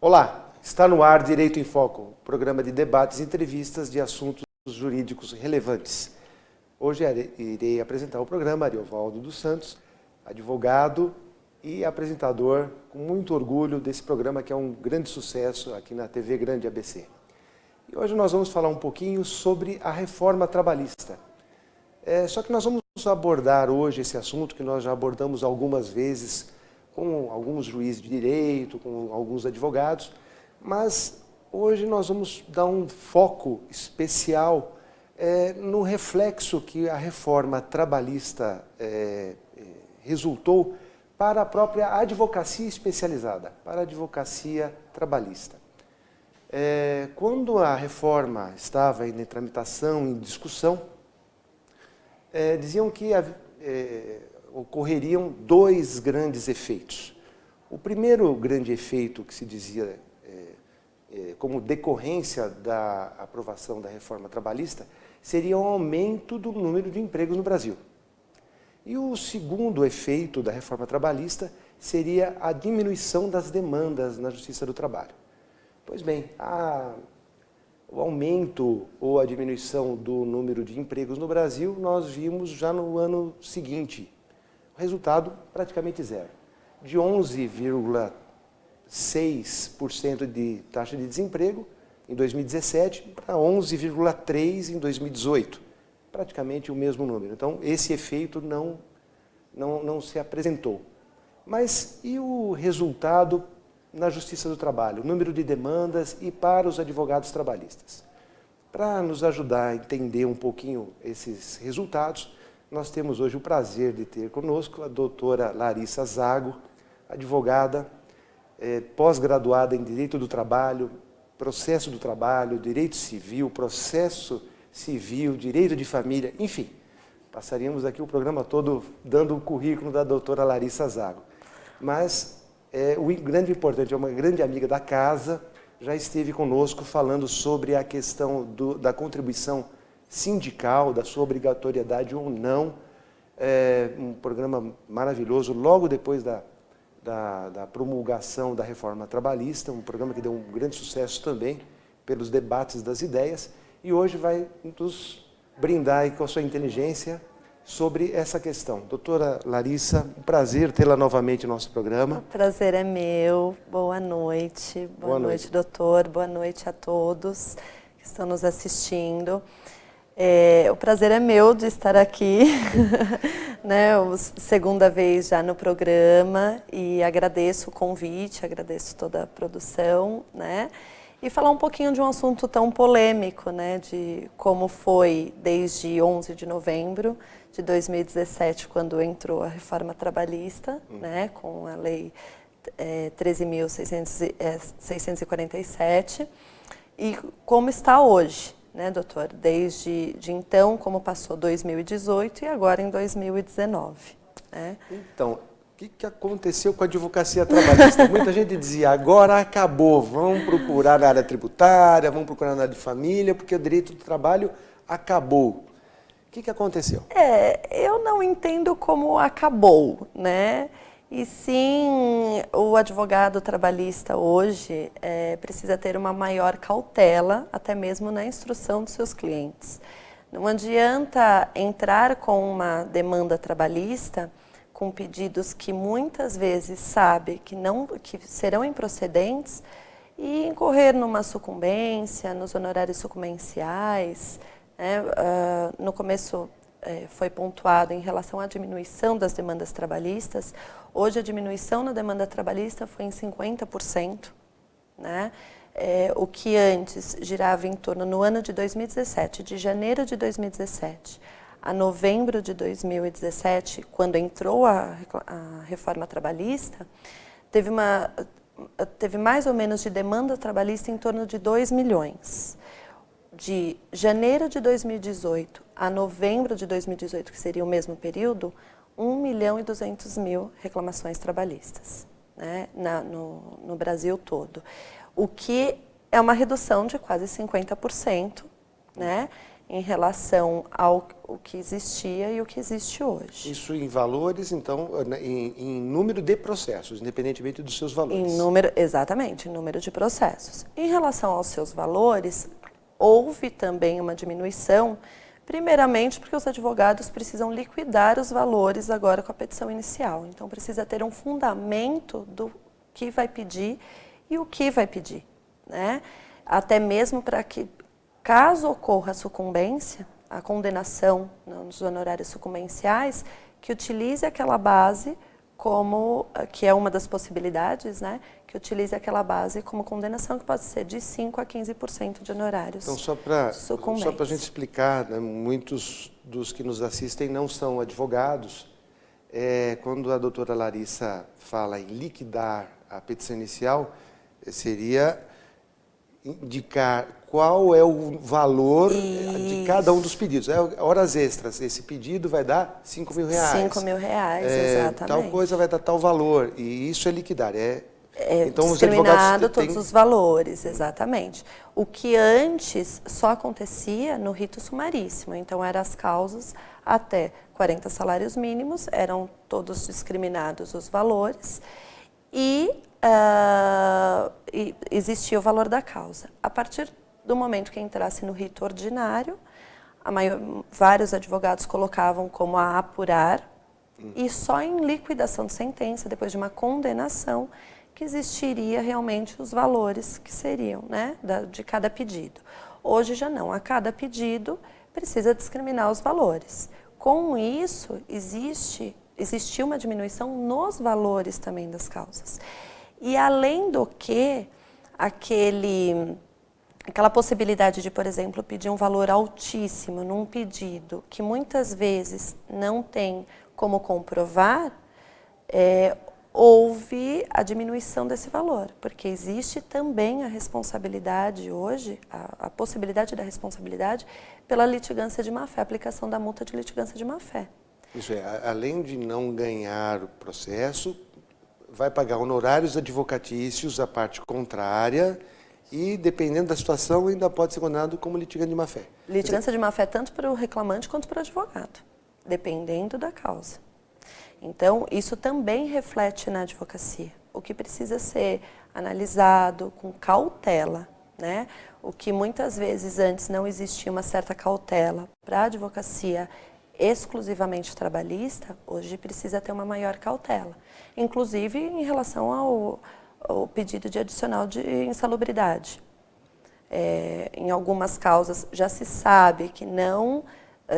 Olá, está no ar Direito em Foco, programa de debates e entrevistas de assuntos jurídicos relevantes. Hoje irei apresentar o programa Ariovaldo dos Santos, advogado e apresentador, com muito orgulho desse programa que é um grande sucesso aqui na TV Grande ABC. E hoje nós vamos falar um pouquinho sobre a reforma trabalhista. Só que nós vamos abordar hoje esse assunto que nós já abordamos algumas vezes com alguns juízes de direito, com alguns advogados, mas hoje nós vamos dar um foco especial no reflexo que a reforma trabalhista resultou para a própria advocacia especializada, para a advocacia trabalhista. Quando a reforma estava em tramitação, em discussão, diziam que ocorreriam dois grandes efeitos. O primeiro grande efeito que se dizia como decorrência da aprovação da reforma trabalhista seria o aumento do número de empregos no Brasil. E o segundo efeito da reforma trabalhista seria a diminuição das demandas na Justiça do Trabalho. Pois bem, o aumento ou a diminuição do número de empregos no Brasil nós vimos já no ano seguinte. O resultado praticamente zero. De 11,6% de taxa de desemprego em 2017 para 11,3% em 2018. Praticamente o mesmo número. Então, esse efeito não se apresentou. Mas e o resultado na Justiça do Trabalho? O número de demandas e para os advogados trabalhistas. Para nos ajudar a entender um pouquinho esses resultados, nós temos hoje o prazer de ter conosco a doutora Larissa Zago, advogada, pós-graduada em Direito do Trabalho, Processo do Trabalho, Direito Civil, Processo Civil, Direito de Família, enfim. Passaríamos aqui o programa todo dando o currículo da doutora Larissa Zago. Mas o grande importante, é uma grande amiga da casa, já esteve conosco falando sobre a questão da contribuição sindical, da sua obrigatoriedade ou não. Um programa maravilhoso, logo depois da promulgação da reforma trabalhista, um programa que deu um grande sucesso também pelos debates das ideias, e hoje vai nos brindar aí com a sua inteligência sobre essa questão. Doutora Larissa, um prazer tê-la novamente no nosso programa. O prazer é meu. Boa noite. Boa noite, doutor. Boa noite a todos que estão nos assistindo. O prazer é meu de estar aqui, né, segunda vez já no programa, e agradeço o convite, agradeço toda a produção, né, e falar um pouquinho de um assunto tão polêmico, né, de como foi desde 11 de novembro de 2017, quando entrou a reforma trabalhista, né, com a lei 13.647, e como está hoje. Né, doutor? Desde então, como passou 2018 e agora em 2019. Né? Então, o que aconteceu com a advocacia trabalhista? Muita gente dizia, agora acabou, vamos procurar na área tributária, vamos procurar na área de família, porque o direito do trabalho acabou. O que aconteceu? Eu não entendo como acabou, né? E sim, o advogado trabalhista hoje precisa ter uma maior cautela, até mesmo na instrução dos seus clientes. Não adianta entrar com uma demanda trabalhista com pedidos que muitas vezes sabe que serão improcedentes e incorrer numa sucumbência, nos honorários sucumbenciais. Né? No começo foi pontuado em relação à diminuição das demandas trabalhistas. Hoje a diminuição na demanda trabalhista foi em 50%, né? O que antes girava em torno, no ano de 2017, de janeiro de 2017 a novembro de 2017, quando entrou a reforma trabalhista, teve mais ou menos de demanda trabalhista em torno de 2 milhões. De janeiro de 2018 a novembro de 2018, que seria o mesmo período, 1.200.000 reclamações trabalhistas, né, no Brasil todo. O que é uma redução de quase 50%, né, em relação ao o que existia e o que existe hoje. Isso em valores, então, em número de processos, independentemente dos seus valores. Exatamente, em número de processos. Em relação aos seus valores, houve também uma diminuição, primeiramente porque os advogados precisam liquidar os valores agora com a petição inicial. Então, precisa ter um fundamento do que vai pedir e o que vai pedir, né? Até mesmo para que, caso ocorra a sucumbência, a condenação nos honorários sucumbenciais, que utilize aquela base como, que é uma das possibilidades, né? Que utilize aquela base como condenação, que pode ser de 5% a 15% de honorários. Então, só para a gente explicar, né, muitos dos que nos assistem não são advogados. Quando a doutora Larissa fala em liquidar a petição inicial, seria indicar qual é o valor de cada um dos pedidos. Horas extras, esse pedido vai dar R$5.000. R$5.000, exatamente. Tal coisa vai dar tal valor, e isso é liquidar. Então, discriminado todos os valores, exatamente. O que antes só acontecia no rito sumaríssimo, então eram as causas até 40 salários mínimos, eram todos discriminados os valores, e existia o valor da causa. A partir do momento que entrasse no rito ordinário, vários advogados colocavam como a apurar, e só em liquidação de sentença, depois de uma condenação, que existiria realmente os valores que seriam, né, de cada pedido. Hoje já não, a cada pedido precisa discriminar os valores. Com isso, existiu uma diminuição nos valores também das causas. E além do que, aquela possibilidade de, por exemplo, pedir um valor altíssimo num pedido que muitas vezes não tem como comprovar, houve a diminuição desse valor, porque existe também a responsabilidade hoje, a possibilidade da responsabilidade pela litigância de má-fé, a aplicação da multa de litigância de má-fé. Isso além de não ganhar o processo, vai pagar honorários advocatícios à parte contrária e, dependendo da situação, ainda pode ser condenado como litigante de má-fé. Litigância de má-fé tanto para o reclamante quanto para o advogado, dependendo da causa. Então, isso também reflete na advocacia, o que precisa ser analisado com cautela, né? O que muitas vezes antes não existia uma certa cautela para a advocacia exclusivamente trabalhista, hoje precisa ter uma maior cautela, inclusive em relação ao pedido de adicional de insalubridade. Em algumas causas já se sabe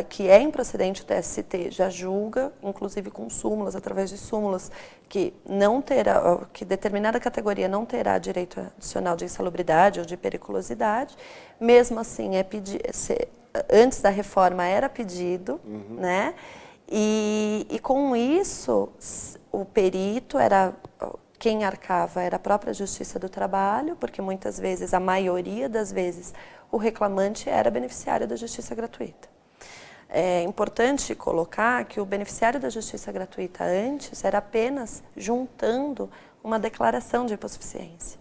que é improcedente, o TST já julga, inclusive com súmulas, através de súmulas, que determinada categoria não terá direito adicional de insalubridade ou de periculosidade. Mesmo assim, antes da reforma era pedido, né? E com isso, o perito quem arcava era a própria Justiça do Trabalho, porque muitas vezes, a maioria das vezes, o reclamante era beneficiário da justiça gratuita. É importante colocar que o beneficiário da justiça gratuita antes era apenas juntando uma declaração de hipossuficiência.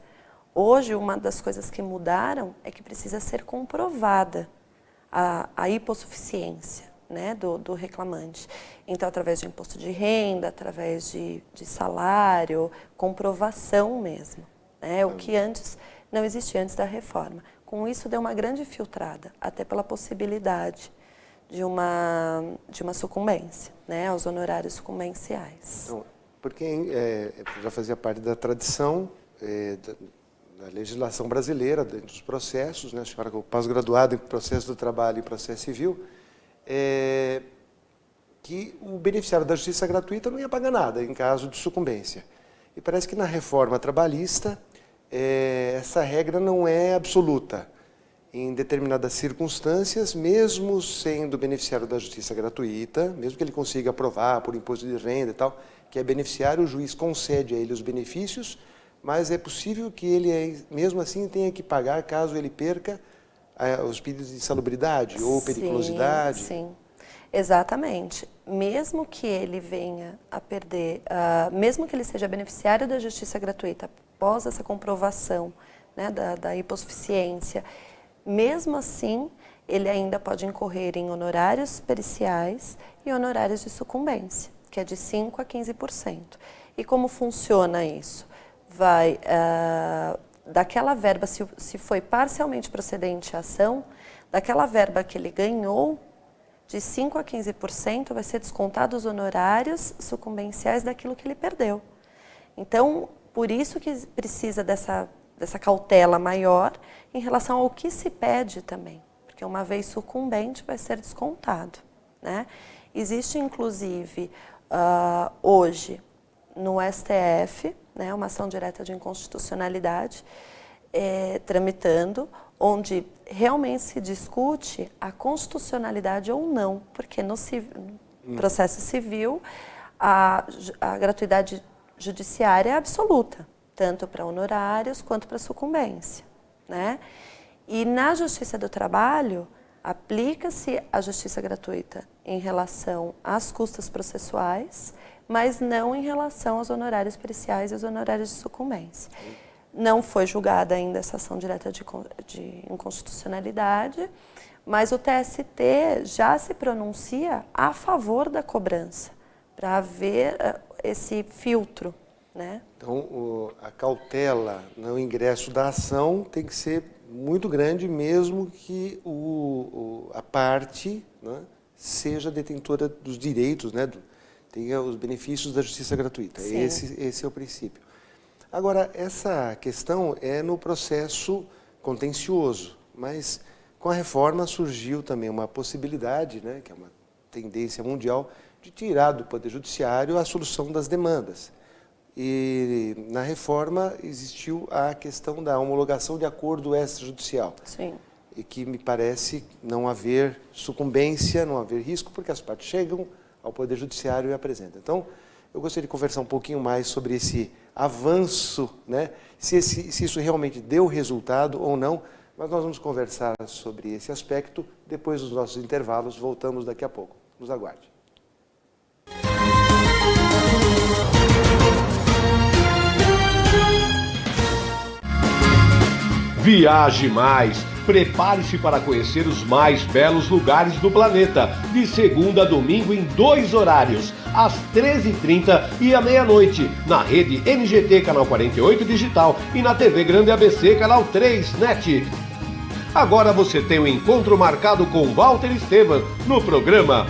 Hoje, uma das coisas que mudaram é que precisa ser comprovada a hipossuficiência, né, do reclamante. Então, através de imposto de renda, através de salário, comprovação mesmo, né, o que antes não existia antes da reforma. Com isso, deu uma grande filtrada, até pela possibilidade de uma sucumbência, né, aos honorários sucumbenciais. Então, porque já fazia parte da tradição da legislação brasileira, dentro dos processos, né, a senhora pós-graduada em processo do trabalho e processo civil, que o beneficiário da justiça gratuita não ia pagar nada em caso de sucumbência. E parece que na reforma trabalhista essa regra não é absoluta. Em determinadas circunstâncias, mesmo sendo beneficiário da justiça gratuita, mesmo que ele consiga provar por imposto de renda e tal, que é beneficiário, o juiz concede a ele os benefícios, mas é possível que ele, mesmo assim, tenha que pagar caso ele perca os pedidos de insalubridade ou periculosidade. Sim, exatamente. Mesmo que ele venha a perder, mesmo que ele seja beneficiário da justiça gratuita, após essa comprovação, né, da hipossuficiência, mesmo assim, ele ainda pode incorrer em honorários periciais e honorários de sucumbência, que é de 5% a 15%. E como funciona isso? Vai, daquela verba, se foi parcialmente procedente a ação, daquela verba que ele ganhou, de 5% a 15% vai ser descontado os honorários sucumbenciais daquilo que ele perdeu. Então, por isso que precisa dessa cautela maior em relação ao que se pede também, porque uma vez sucumbente vai ser descontado, né? Existe, inclusive, hoje, no STF, né, uma ação direta de inconstitucionalidade, tramitando, onde realmente se discute a constitucionalidade ou não, porque no processo civil a gratuidade judiciária é absoluta, tanto para honorários quanto para sucumbência, né? E na Justiça do Trabalho, aplica-se a justiça gratuita em relação às custas processuais, mas não em relação aos honorários periciais e aos honorários de sucumbência. Não foi julgada ainda essa ação direta de inconstitucionalidade, mas o TST já se pronuncia a favor da cobrança, para haver esse filtro, né? Então, a cautela no ingresso da ação tem que ser muito grande, mesmo que a parte, né, seja detentora dos direitos, né, tenha os benefícios da justiça gratuita. Esse é o princípio. Agora, essa questão é no processo contencioso, mas com a reforma surgiu também uma possibilidade, né, que é uma tendência mundial, de tirar do Poder Judiciário a solução das demandas. E na reforma existiu a questão da homologação de acordo extrajudicial. Sim. E que me parece não haver sucumbência, não haver risco, porque as partes chegam ao Poder Judiciário e apresentam. Então, eu gostaria de conversar um pouquinho mais sobre esse avanço, né? Se isso realmente deu resultado ou não, mas nós vamos conversar sobre esse aspecto depois dos nossos intervalos. Voltamos daqui a pouco. Nos aguarde. Viaje mais! Prepare-se para conhecer os mais belos lugares do planeta, de segunda a domingo em 2 horários, às 13h30 e à meia-noite, na rede NGT Canal 48 Digital e na TV Grande ABC Canal 3 NET. Agora você tem um encontro marcado com Walter Esteban no programa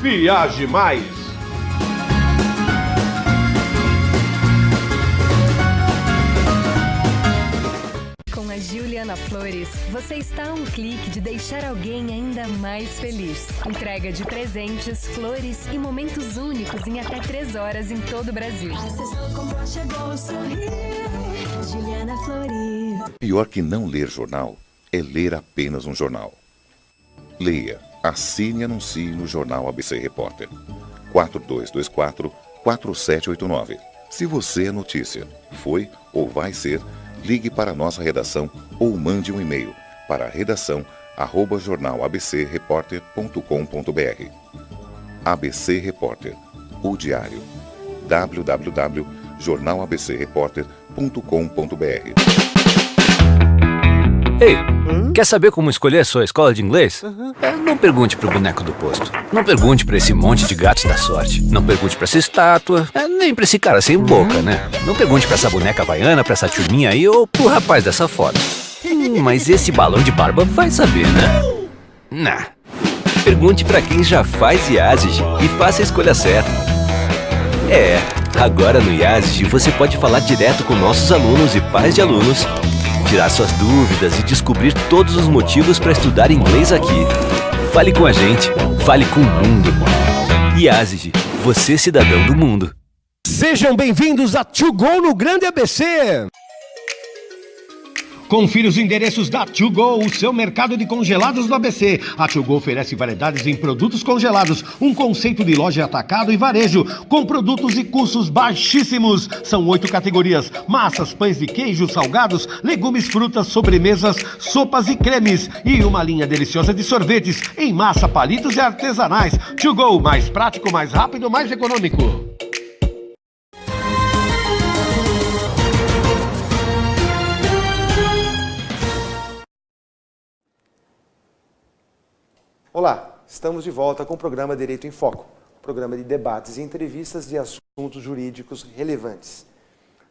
Viaje Mais. Juliana Flores, você está a um clique de deixar alguém ainda mais feliz. Entrega de presentes, flores e momentos únicos em até 3 horas em todo o Brasil. Juliana Flores. Pior que não ler jornal é ler apenas um jornal. Leia, assine e anuncie no Jornal ABC Repórter. 4224-4789. Se você é notícia, foi ou vai ser, ligue para a nossa redação ou mande um e-mail para redação@jornalabcreporter.com.br. ABC Repórter, o diário. www.jornalabcreporter.com.br. Ei, quer saber como escolher a sua escola de inglês? Não pergunte pro boneco do posto. Não pergunte pra esse monte de gatos da sorte. Não pergunte pra essa estátua. Nem pra esse cara sem boca, né? Não pergunte pra essa boneca havaiana, pra essa turminha aí ou pro rapaz dessa foto. Mas esse balão de barba vai saber, né? Nah. Pergunte pra quem já faz IASIG e faça a escolha certa. Agora no IASIG você pode falar direto com nossos alunos e pais de alunos, tirar suas dúvidas e descobrir todos os motivos para estudar inglês aqui. Fale com a gente, fale com o mundo. IASIG, você cidadão do mundo. Sejam bem-vindos a To Go no Grande ABC! Confira os endereços da To Go, o seu mercado de congelados do ABC. A To Go oferece variedades em produtos congelados, um conceito de loja atacado e varejo, com produtos e custos baixíssimos. São 8 categorias: massas, pães de queijo, salgados, legumes, frutas, sobremesas, sopas e cremes. E uma linha deliciosa de sorvetes em massa, palitos e artesanais. To Go, mais prático, mais rápido, mais econômico. Olá, estamos de volta com o programa Direito em Foco, programa de debates e entrevistas de assuntos jurídicos relevantes.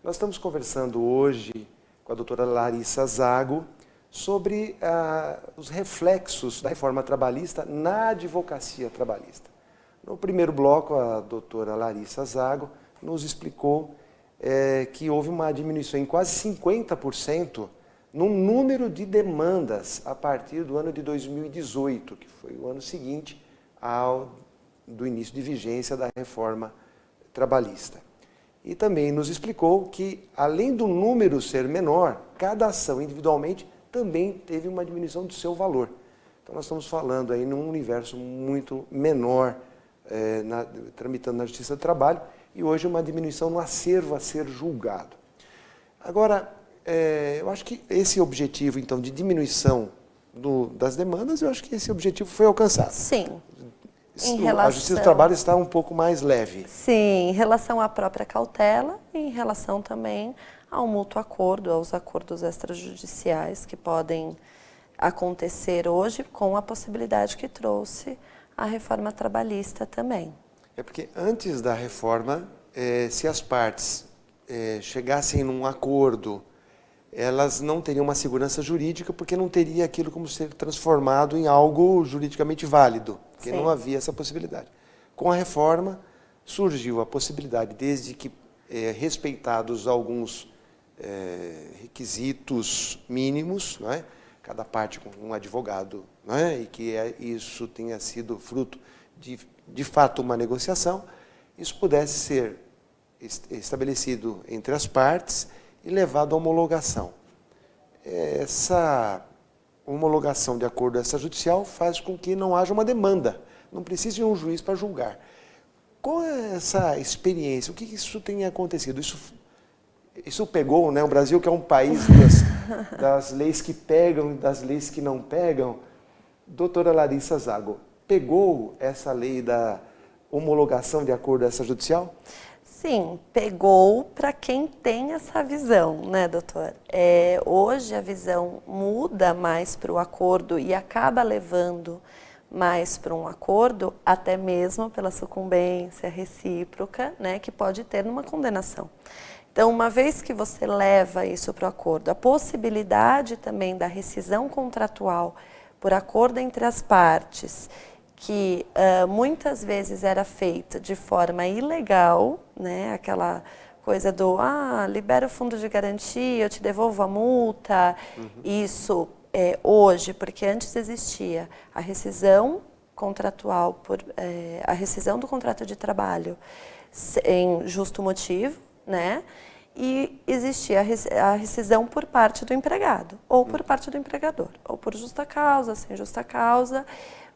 Nós estamos conversando hoje com a doutora Larissa Zago sobre os reflexos da reforma trabalhista na advocacia trabalhista. No primeiro bloco, a doutora Larissa Zago nos explicou que houve uma diminuição em quase 50% no número de demandas a partir do ano de 2018, que foi o ano seguinte do início de vigência da reforma trabalhista. E também nos explicou que, além do número ser menor, cada ação individualmente também teve uma diminuição do seu valor. Então nós estamos falando aí num universo muito menor, tramitando na Justiça do Trabalho, e hoje uma diminuição no acervo a ser julgado. Agora, eu acho que esse objetivo, então, de diminuição das demandas, eu acho que esse objetivo foi alcançado. Sim. A Justiça do Trabalho está um pouco mais leve. Sim, em relação à própria cautela e em relação também ao mútuo acordo, aos acordos extrajudiciais que podem acontecer hoje com a possibilidade que trouxe a reforma trabalhista também. É porque antes da reforma, se as partes chegassem num acordo, elas não teriam uma segurança jurídica porque não teria aquilo como ser transformado em algo juridicamente válido, porque não havia essa possibilidade. Com a reforma, surgiu a possibilidade, desde que respeitados alguns requisitos mínimos, não é? Cada parte com um advogado, não é? E que isso tenha sido fruto de fato uma negociação, isso pudesse ser estabelecido entre as partes e levado à homologação. Essa homologação de acordo extrajudicial faz com que não haja uma demanda, não precise de um juiz para julgar. Qual é essa experiência? O que isso tem acontecido? Isso pegou, né? O Brasil, que é um país das leis que pegam e das leis que não pegam. Doutora Larissa Zago, pegou essa lei da homologação de acordo extrajudicial? Sim, pegou para quem tem essa visão, né, doutor? Hoje a visão muda mais para o acordo e acaba levando mais para um acordo, até mesmo pela sucumbência recíproca, né, que pode ter numa condenação. Então, uma vez que você leva isso para o acordo, a possibilidade também da rescisão contratual por acordo entre as partes, que muitas vezes era feita de forma ilegal, né? Aquela coisa do, libera o fundo de garantia, eu te devolvo a multa. Isso hoje, porque antes existia a rescisão contratual, a rescisão do contrato de trabalho em justo motivo, né? E existia a rescisão por parte do empregado, ou por parte do empregador, ou por justa causa, sem justa causa,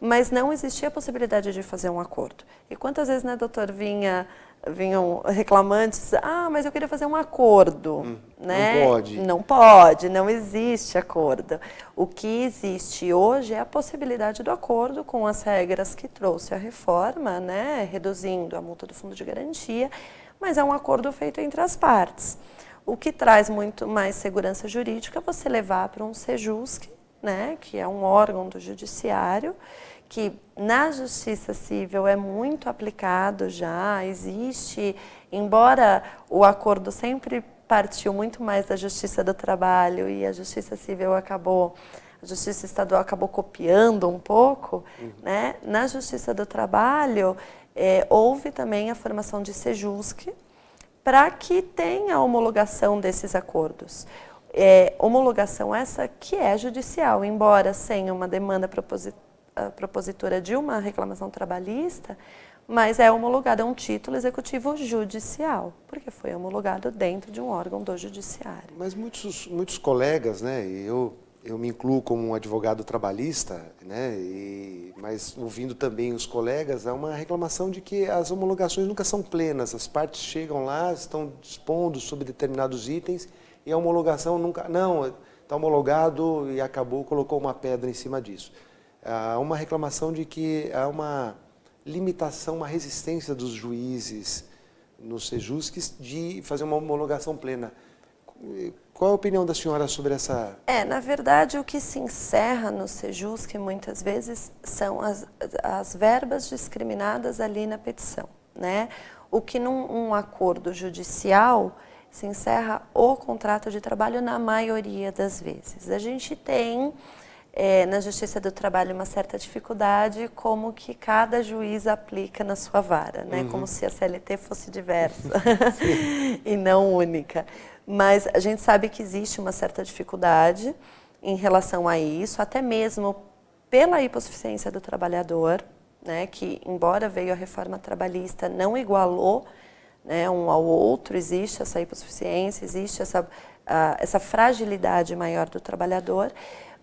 mas não existia a possibilidade de fazer um acordo. E quantas vezes, né, doutor, vinham reclamantes, mas eu queria fazer um acordo, né? Não pode. Não pode, não existe acordo. O que existe hoje é a possibilidade do acordo com as regras que trouxe a reforma, né, reduzindo a multa do fundo de garantia, mas é um acordo feito entre as partes. O que traz muito mais segurança jurídica é você levar para um SEJUSC, né, que é um órgão do judiciário, que na justiça civil é muito aplicado já, existe, embora o acordo sempre partiu muito mais da justiça do trabalho e a justiça civil a justiça estadual acabou copiando um pouco, né, na justiça do trabalho, houve também a formação de SEJUSC para que tenha a homologação desses acordos. Homologação essa que é judicial, embora sem uma demanda propositura de uma reclamação trabalhista, mas é homologado, é um título executivo judicial, porque foi homologado dentro de um órgão do judiciário. Mas muitos colegas, né, eu me incluo como um advogado trabalhista, né, mas ouvindo também os colegas, há uma reclamação de que as homologações nunca são plenas, as partes chegam lá, estão dispondo sobre determinados itens e a homologação nunca, não, está homologado e acabou, colocou uma pedra em cima disso. Há uma reclamação de que há uma limitação, uma resistência dos juízes nos SEJUSCs de fazer uma homologação plena. Qual a opinião da senhora sobre essa... Na verdade, o que se encerra no Sejusc, muitas vezes, são as verbas discriminadas ali na petição, né? O que num acordo judicial se encerra o contrato de trabalho na maioria das vezes. A gente tem, na Justiça do Trabalho, uma certa dificuldade como que cada juiz aplica na sua vara, né? Como se a CLT fosse diversa e não única. Mas a gente sabe que existe uma certa dificuldade em relação a isso, até mesmo pela hipossuficiência do trabalhador, né, que, embora veio a reforma trabalhista, não igualou, né, um ao outro, existe essa hipossuficiência, existe essa fragilidade maior do trabalhador,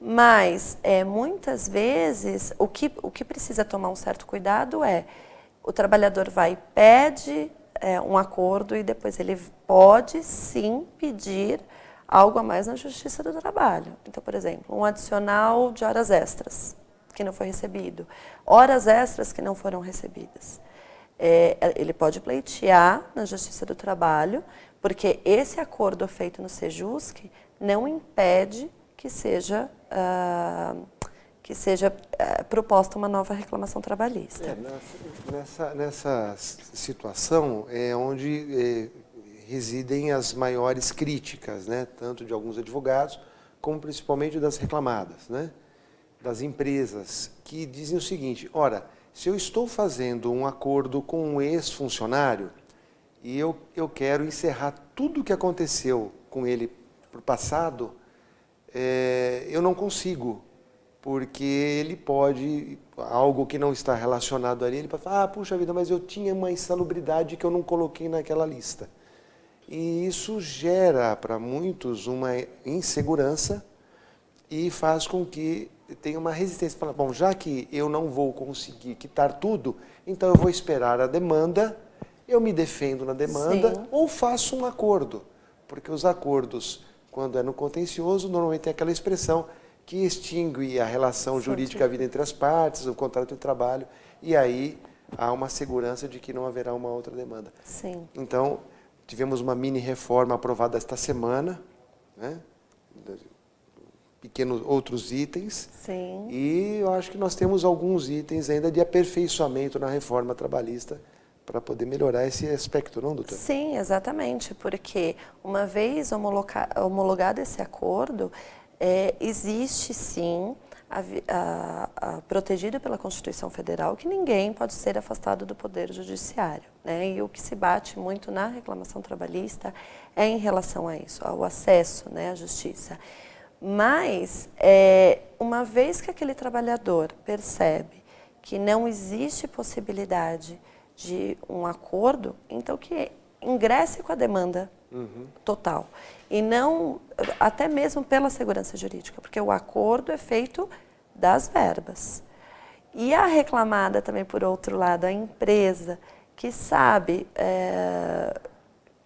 mas muitas vezes o que precisa tomar um certo cuidado o trabalhador vai e pede um acordo e depois ele pode sim pedir algo a mais na Justiça do Trabalho. Então, por exemplo, um adicional de horas extras que não foi recebido, horas extras que não foram recebidas. Ele pode pleitear na Justiça do Trabalho, porque esse acordo feito no Sejusc não impede que seja proposta uma nova reclamação trabalhista. Nessa situação é onde residem as maiores críticas, né? Tanto de alguns advogados, como principalmente das reclamadas, né? Das empresas, que dizem o seguinte: ora, se eu estou fazendo um acordo com um ex-funcionário e eu quero encerrar tudo o que aconteceu com ele no passado, eu não consigo. Porque ele pode, algo que não está relacionado ali, ele pode falar, puxa vida, mas eu tinha uma insalubridade que eu não coloquei naquela lista. E isso gera para muitos uma insegurança e faz com que tenha uma resistência. Fala, bom, já que eu não vou conseguir quitar tudo, então eu vou esperar a demanda, eu me defendo na demanda. Sim. Ou faço um acordo. Porque os acordos, quando é no contencioso, normalmente tem aquela expressão que extingue a relação jurídica havida entre as partes, o contrato de trabalho, e aí há uma segurança de que não haverá uma outra demanda. Sim. Então, tivemos uma mini-reforma aprovada esta semana, né? Pequenos outros itens. Sim. E eu acho que nós temos alguns itens ainda de aperfeiçoamento na reforma trabalhista para poder melhorar esse aspecto, não, doutora? Sim, exatamente, porque uma vez homologado esse acordo, existe sim, protegido pela Constituição Federal, que ninguém pode ser afastado do Poder Judiciário, né? E o que se bate muito na reclamação trabalhista é em relação a isso, ao acesso, né, à justiça. Mas, uma vez que aquele trabalhador percebe que não existe possibilidade de um acordo, então que ingresse com a demanda total. E não, até mesmo pela segurança jurídica, porque o acordo é feito das verbas. E a reclamada também, por outro lado, a empresa que sabe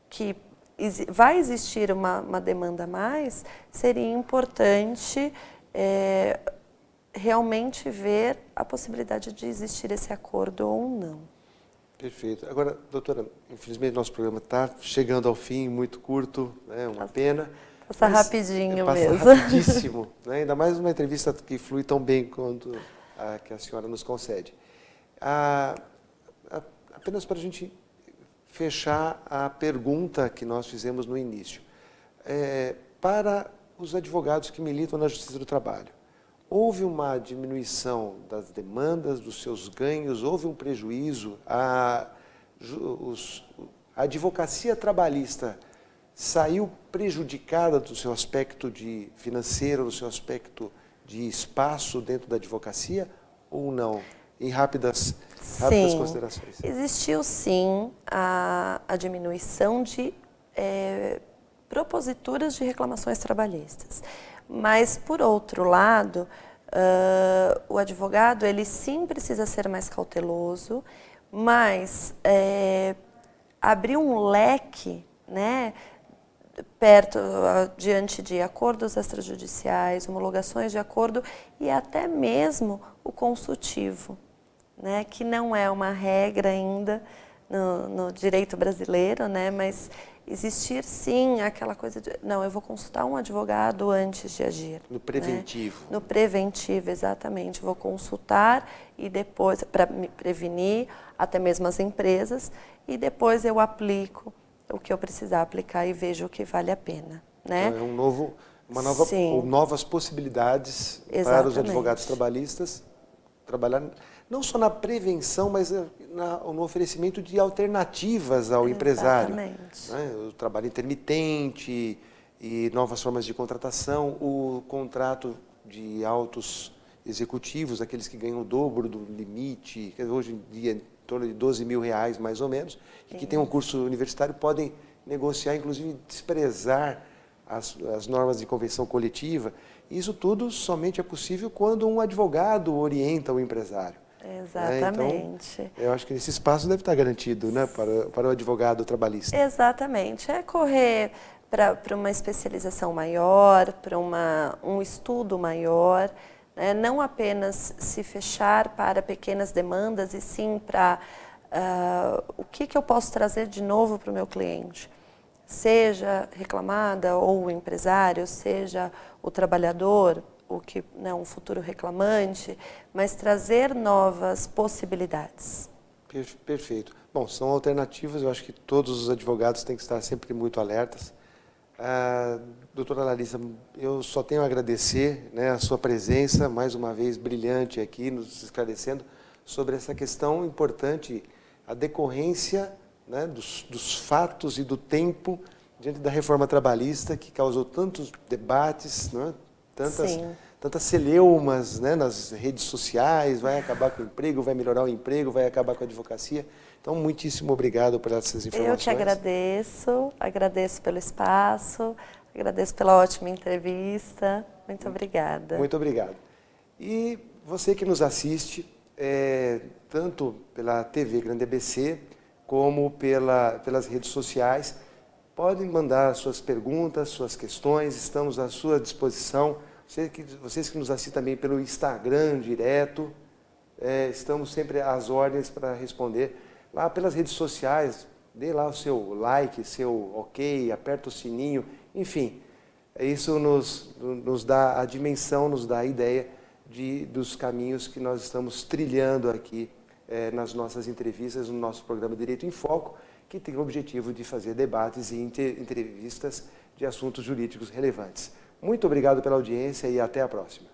que vai existir uma demanda a mais, seria importante realmente ver a possibilidade de existir esse acordo ou não. Perfeito. Agora, doutora, infelizmente nosso programa está chegando ao fim, muito curto, né? Uma pena. Passa rapidinho mesmo. Passa rapidíssimo, né? Ainda mais uma entrevista que flui tão bem quanto a que a senhora nos concede. Apenas para a gente fechar a pergunta que nós fizemos no início. Para os advogados que militam na Justiça do Trabalho, houve uma diminuição das demandas, dos seus ganhos, houve um prejuízo, a advocacia trabalhista saiu prejudicada do seu aspecto financeiro, do seu aspecto de espaço dentro da advocacia, ou não? Em rápidas considerações. Existiu sim a diminuição de proposituras de reclamações trabalhistas. Mas, por outro lado, o advogado, ele sim precisa ser mais cauteloso, mas abrir um leque, né, diante de acordos extrajudiciais, homologações de acordo e até mesmo o consultivo, né, que não é uma regra ainda no direito brasileiro, né, mas existir sim aquela coisa de, não, eu vou consultar um advogado antes de agir. No preventivo. Né? No preventivo, exatamente. Vou consultar e depois, para me prevenir, até mesmo as empresas, e depois eu aplico o que eu precisar aplicar e vejo o que vale a pena. Né? Então, é ou novas possibilidades para os advogados trabalhistas trabalhar não só na prevenção, mas no oferecimento de alternativas ao empresário. Né? O trabalho intermitente e novas formas de contratação, o contrato de altos executivos, aqueles que ganham o dobro do limite, que hoje em dia é em torno de R$12.000 mais ou menos, e que têm um curso universitário, podem negociar, inclusive desprezar as normas de convenção coletiva. Isso tudo somente é possível quando um advogado orienta o empresário. Exatamente. Então, eu acho que esse espaço deve estar garantido, né, para o advogado trabalhista. Exatamente. É correr para uma especialização maior, para um estudo maior, né? Não apenas se fechar para pequenas demandas, e sim para o que eu posso trazer de novo para o meu cliente. Seja reclamada ou o empresário, seja o trabalhador, um futuro reclamante, mas trazer novas possibilidades. Perfeito. Bom, são alternativas, eu acho que todos os advogados têm que estar sempre muito alertas. Doutora Larissa, eu só tenho a agradecer, né, a sua presença, mais uma vez brilhante aqui, nos esclarecendo sobre essa questão importante, a decorrência, né, dos fatos e do tempo diante da reforma trabalhista, que causou tantos debates, né, tantas celeumas, né, nas redes sociais, vai acabar com o emprego, vai melhorar o emprego, vai acabar com a advocacia. Então, muitíssimo obrigado por essas informações. Eu que agradeço pelo espaço, agradeço pela ótima entrevista. Muito obrigada. Muito obrigado. E você que nos assiste, tanto pela TV Grande ABC, como pelas redes sociais, podem mandar suas perguntas, suas questões, estamos à sua disposição. Vocês que nos assistem também pelo Instagram direto, estamos sempre às ordens para responder. Lá pelas redes sociais, dê lá o seu like, seu ok, aperta o sininho, enfim. Isso nos dá a dimensão, nos dá a ideia dos caminhos que nós estamos trilhando aqui nas nossas entrevistas, no nosso programa Direito em Foco, que tem o objetivo de fazer debates e entrevistas de assuntos jurídicos relevantes. Muito obrigado pela audiência e até a próxima.